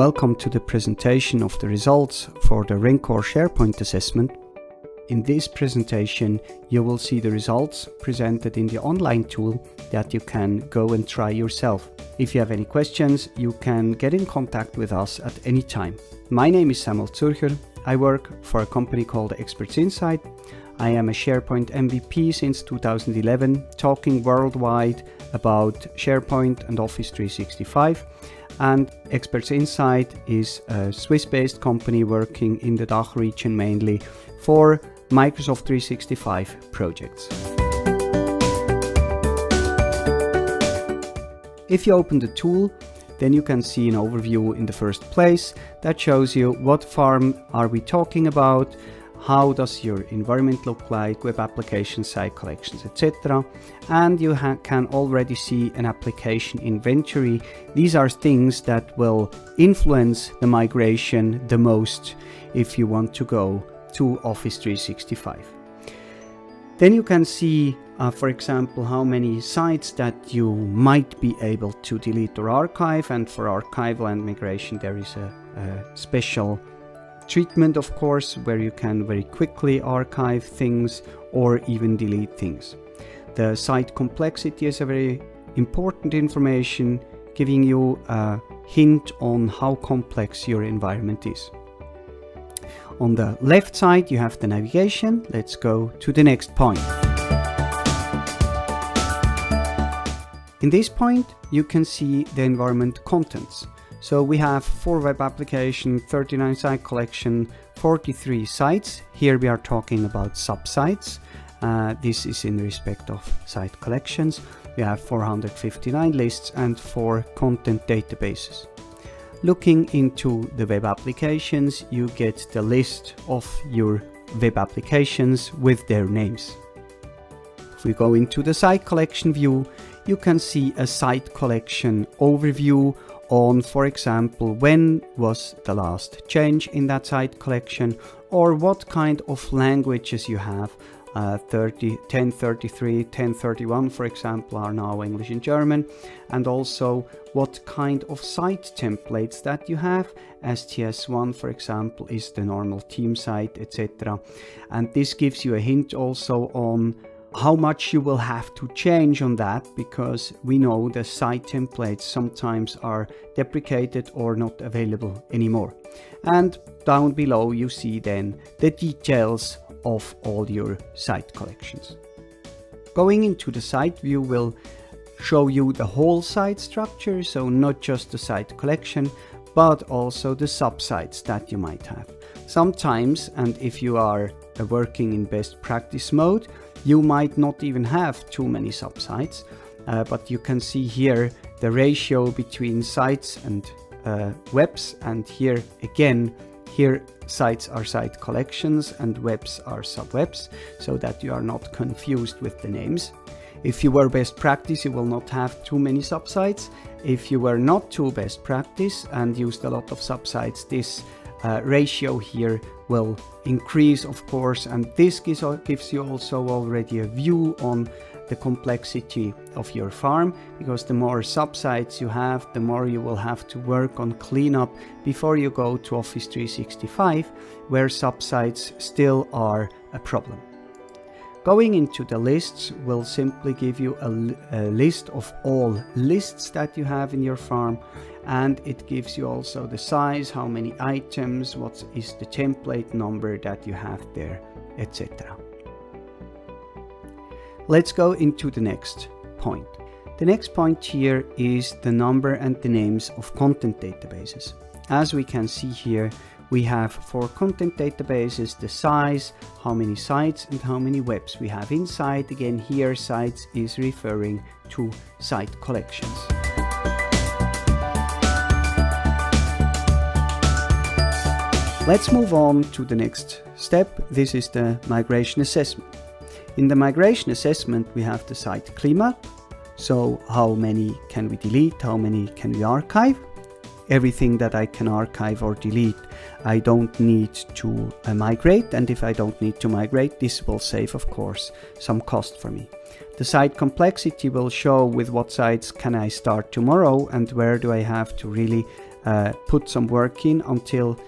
Welcome to the presentation of the results for the Rencore SharePoint assessment. In this presentation, you will see the results presented in the online tool that you can go and try yourself. If you have any questions, you can get in contact with us at any time. My name is Samuel Zürcher. I work for a company called Experts Insight. I am a SharePoint MVP since 2011, talking worldwide about SharePoint and Office 365. And Experts Insight is a Swiss-based company working in the DACH region mainly for Microsoft 365 projects. If you open the tool, then you can see an overview in the first place that shows you what farm are we talking about, how does your environment look like, web applications, site collections, etc. And you can already see an application inventory. These are things that will influence the migration the most if you want to go to Office 365. Then you can see, for example, how many sites that you might be able to delete or archive. And for archival and migration, there is a special treatment, of course, where you can very quickly archive things or even delete things. The site complexity is a very important information, giving you a hint on how complex your environment is. On the left side, you have the navigation. Let's go to the next point. In this point, you can see the environment contents. So we have 4 web applications, 39 site collection, 43 sites. Here we are talking about subsites. This is in respect of site collections. We have 459 lists and 4 content databases. Looking into the web applications, you get the list of your web applications with their names. If we go into the site collection view, you can see a site collection overview on, for example, when was the last change in that site collection, or what kind of languages you have. 1033, 1031, for example, are now English and German, and also what kind of site templates that you have. STS1, for example, is the normal team site, etc. And this gives you a hint also on how much you will have to change on that, because we know the site templates sometimes are deprecated or not available anymore. And down below you see then the details of all your site collections. Going into the site view will show you the whole site structure, so not just the site collection, but also the subsites that you might have. Sometimes, and if you are working in best practice mode, you might not even have too many subsites, but you can see here the ratio between sites and webs, and here again, here sites are site collections and webs are subwebs, so that you are not confused with the names. If you were best practice, you will not have too many subsites. If you were not too best practice and used a lot of subsites, this ratio here will increase, of course, and this gives you also already a view on the complexity of your farm, because the more subsites you have, the more you will have to work on cleanup before you go to Office 365, where subsites still are a problem. Going into the lists will simply give you a list of all lists that you have in your farm, and it gives you also the size, how many items, what is the template number that you have there, etc. Let's go into the next point. The next point here is the number and the names of content databases. As we can see here, we have 4 content databases, the size, how many sites and how many webs we have inside. Again, here sites is referring to site collections. Let's move on to the next step. This is the migration assessment. In the migration assessment, we have the site cleanup. So how many can we delete? How many can we archive? Everything that I can archive or delete, I don't need to migrate. And if I don't need to migrate, this will save, of course, some cost for me. The site complexity will show with what sites can I start tomorrow and where do I have to really put some work in until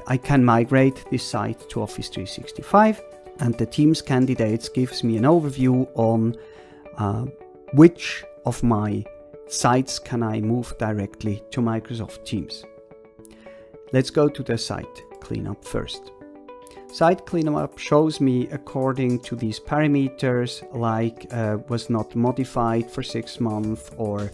I can migrate this site to Office 365, and the Teams candidates gives me an overview on which of my sites can I move directly to Microsoft Teams. Let's go to the site cleanup first. Site cleanup shows me according to these parameters, like was not modified for 6 months, or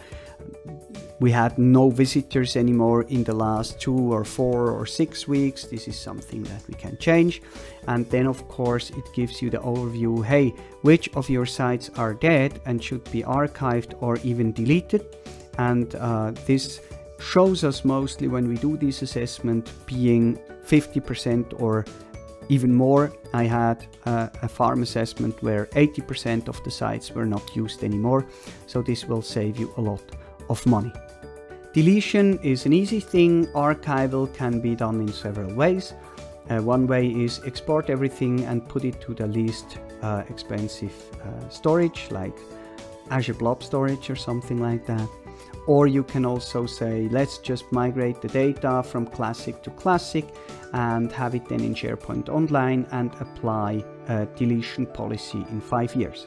we had no visitors anymore in the last 2 or 4 or 6 weeks. This is something that we can change. And then of course it gives you the overview, hey, which of your sites are dead and should be archived or even deleted. And this shows us mostly when we do this assessment being 50% or even more. I had a farm assessment where 80% of the sites were not used anymore. So this will save you a lot of money. Deletion is an easy thing. Archival can be done in several ways. One way is export everything and put it to the least expensive storage, like Azure Blob Storage or something like that. Or you can also say, let's just migrate the data from Classic to Classic and have it then in SharePoint Online and apply a deletion policy in 5 years.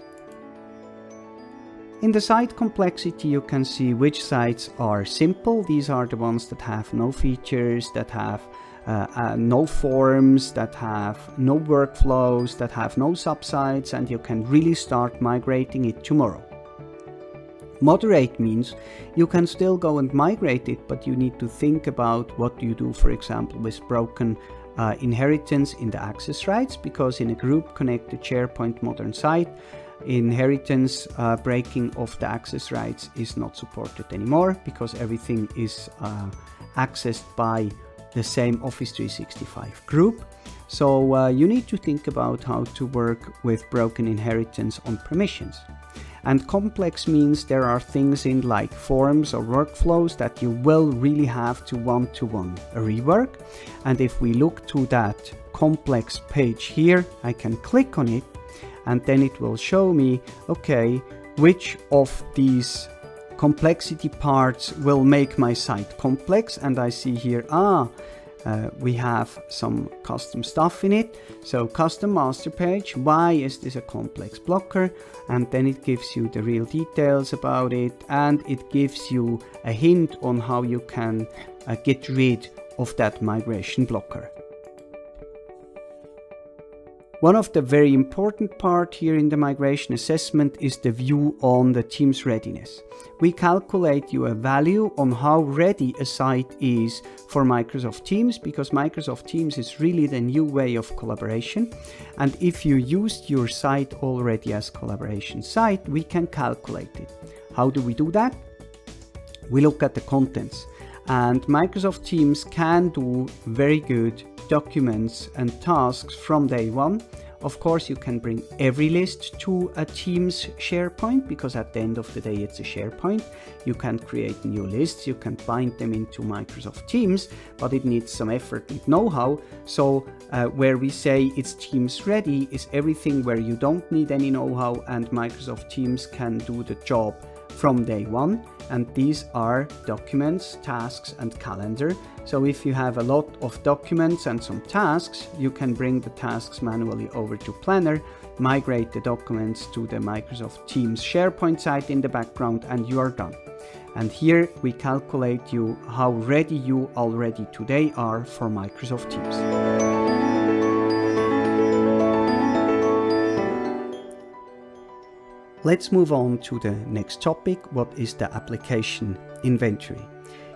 In the site complexity, you can see which sites are simple. These are the ones that have no features, that have no forms, that have no workflows, that have no subsites, and you can really start migrating it tomorrow. Moderate means you can still go and migrate it, but you need to think about what you do, for example, with broken inheritance in the access rights, because in a group connected SharePoint modern site, inheritance breaking of the access rights is not supported anymore, because everything is accessed by the same Office 365 group. So you need to think about how to work with broken inheritance on permissions. And complex means there are things in like forms or workflows that you will really have to one-to-one rework. And if we look to that complex page here, I can click on it and then it will show me, okay, which of these complexity parts will make my site complex. And I see here, we have some custom stuff in it. So custom master page, why is this a complex blocker? And then it gives you the real details about it, and it gives you a hint on how you can get rid of that migration blocker. One of the very important part here in the migration assessment is the view on the Teams readiness. We calculate you a value on how ready a site is for Microsoft Teams, because Microsoft Teams is really the new way of collaboration. And if you used your site already as collaboration site, we can calculate it. How do we do that? We look at the contents, and Microsoft Teams can do very good documents and tasks from day one. Of course, you can bring every list to a Teams SharePoint, because at the end of the day, it's a SharePoint. You can create new lists, you can bind them into Microsoft Teams, but it needs some effort and know-how. So where we say it's Teams ready is everything where you don't need any know-how and Microsoft Teams can do the job from day one. And these are documents, tasks, and calendar. So if you have a lot of documents and some tasks, you can bring the tasks manually over to Planner, migrate the documents to the Microsoft Teams SharePoint site in the background, and you are done. And here we calculate you how ready you already today are for Microsoft Teams. Let's move on to the next topic. What is the application inventory?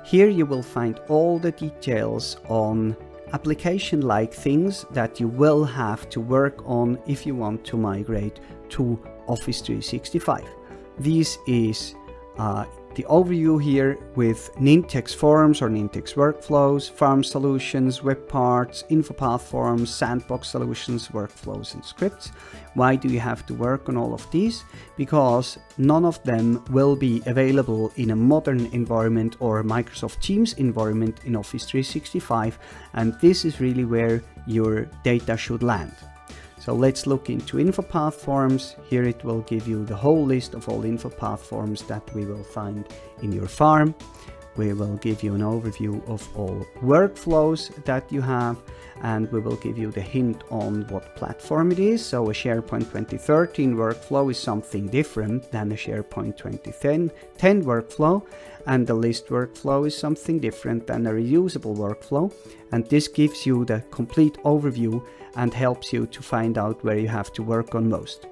Here you will find all the details on application-like things that you will have to work on if you want to migrate to Office 365. This is the overview here with Nintex forms or Nintex workflows, farm solutions, web parts, InfoPath forms, sandbox solutions, workflows, and scripts. Why do you have to work on all of these? Because none of them will be available in a modern environment or a Microsoft Teams environment in Office 365, and this is really where your data should land. So let's look into InfoPath forms. Here it will give you the whole list of all InfoPath forms that we will find in your farm. we will give you an overview of all workflows that you have, and we will give you the hint on what platform it is. So a SharePoint 2013 workflow is something different than a SharePoint 2010 workflow, and the list workflow is something different than a reusable workflow. And this gives you the complete overview and helps you to find out where you have to work on most.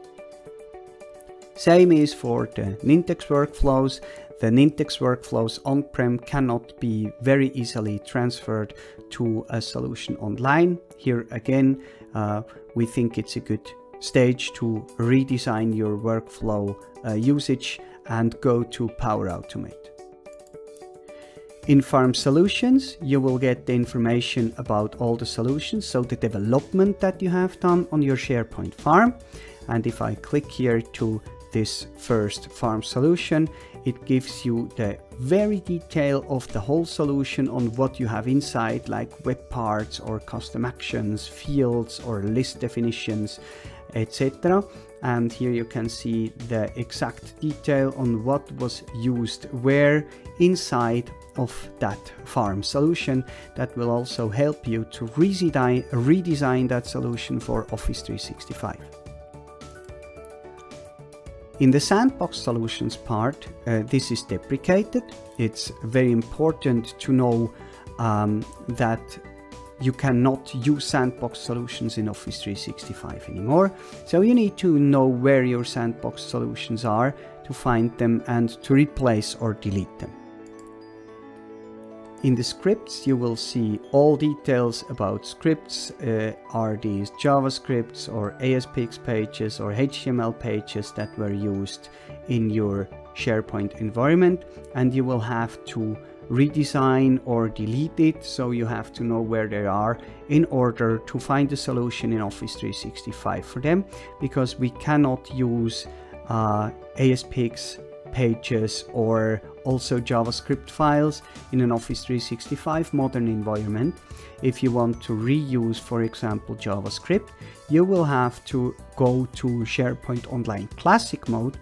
Same is for the Nintex workflows. The Nintex workflows on-prem cannot be very easily transferred to a solution online. Here again, we think it's a good stage to redesign your workflow usage and go to Power Automate. In Farm Solutions, you will get the information about all the solutions, so the development that you have done on your SharePoint farm. And if I click here to this first farm solution, it gives you the very detail of the whole solution on what you have inside, like web parts or custom actions, fields or list definitions, etc. And here you can see the exact detail on what was used where inside of that farm solution. That will also help you to redesign that solution for Office 365. In the sandbox solutions part, this is deprecated. It's very important to know that you cannot use sandbox solutions in Office 365 anymore. So you need to know where your sandbox solutions are to find them and to replace or delete them. In the scripts, you will see all details about scripts. Are these JavaScripts or ASPX pages or HTML pages that were used in your SharePoint environment, and you will have to redesign or delete it, so you have to know where they are in order to find a solution in Office 365 for them, because we cannot use ASPX pages or also JavaScript files in an Office 365 modern environment. If you want to reuse, for example, JavaScript, you will have to go to SharePoint Online Classic mode,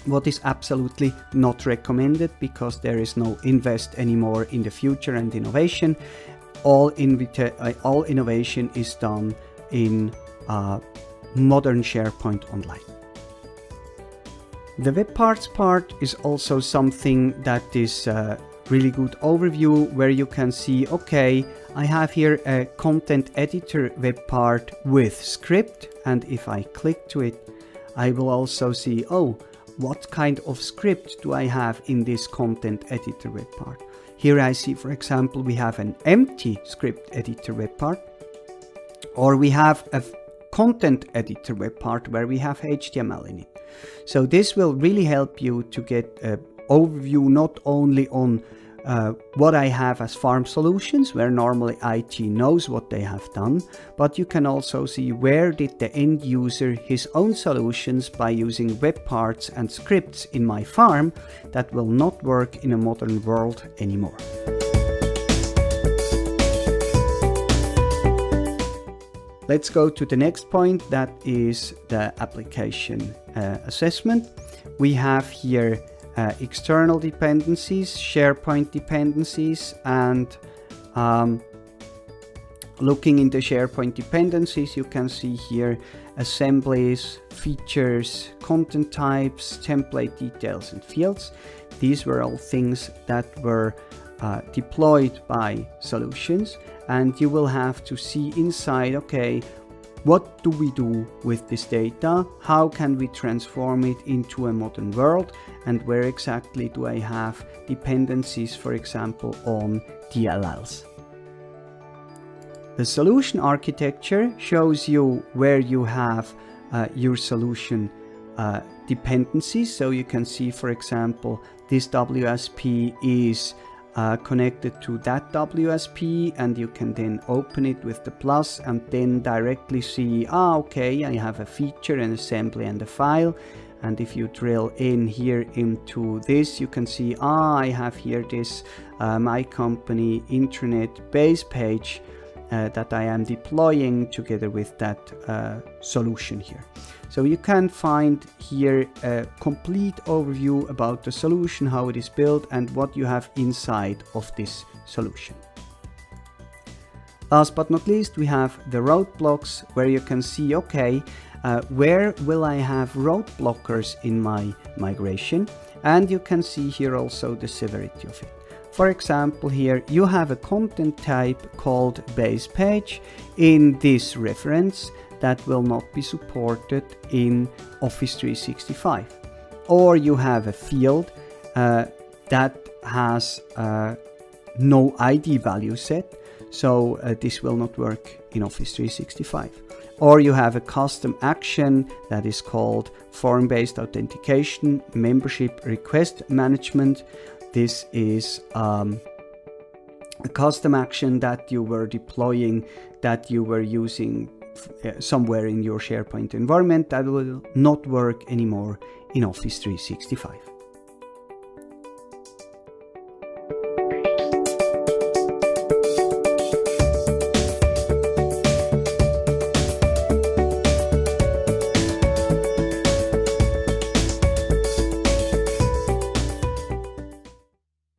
what is absolutely not recommended because there is no invest anymore in the future and innovation. All innovation is done in modern SharePoint Online. The web parts part is also something that is a really good overview, where you can see, okay, I have here a content editor web part with script, and if I click to it, I will also see, oh, what kind of script do I have in this content editor web part? Here I see, for example, we have an empty script editor web part, or we have a content editor web part where we have HTML in it. So this will really help you to get an overview not only on what I have as farm solutions, where normally IT knows what they have done, but you can also see where did the end user his own solutions by using web parts and scripts in my farm that will not work in a modern world anymore. Let's go to the next point, that is the application assessment. We have here external dependencies, SharePoint dependencies, and looking into SharePoint dependencies, you can see here assemblies, features, content types, template details, and fields. These were all things that were deployed by solutions, and you will have to see inside, okay, what do we do with this data? How can we transform it into a modern world? And where exactly do I have dependencies, for example, on DLLs? The solution architecture shows you where you have your solution dependencies. So you can see, for example, this WSP is connected to that WSP, and you can then open it with the plus and then directly see, okay, I have a feature, an assembly, and a file. And if you drill in here into this, you can see, I have here this my company intranet base page, that I am deploying together with that solution here. So you can find here a complete overview about the solution, how it is built, and what you have inside of this solution. Last but not least, we have the roadblocks, where you can see, okay, where will I have roadblockers in my migration? And you can see here also the severity of it. For example, here you have a content type called base page in this reference that will not be supported in Office 365. Or you have a field that has no ID value set, so this will not work in Office 365. Or you have a custom action that is called form-based authentication, membership request management. This is a custom action that you were deploying, that you were using somewhere in your SharePoint environment, that will not work anymore in Office 365.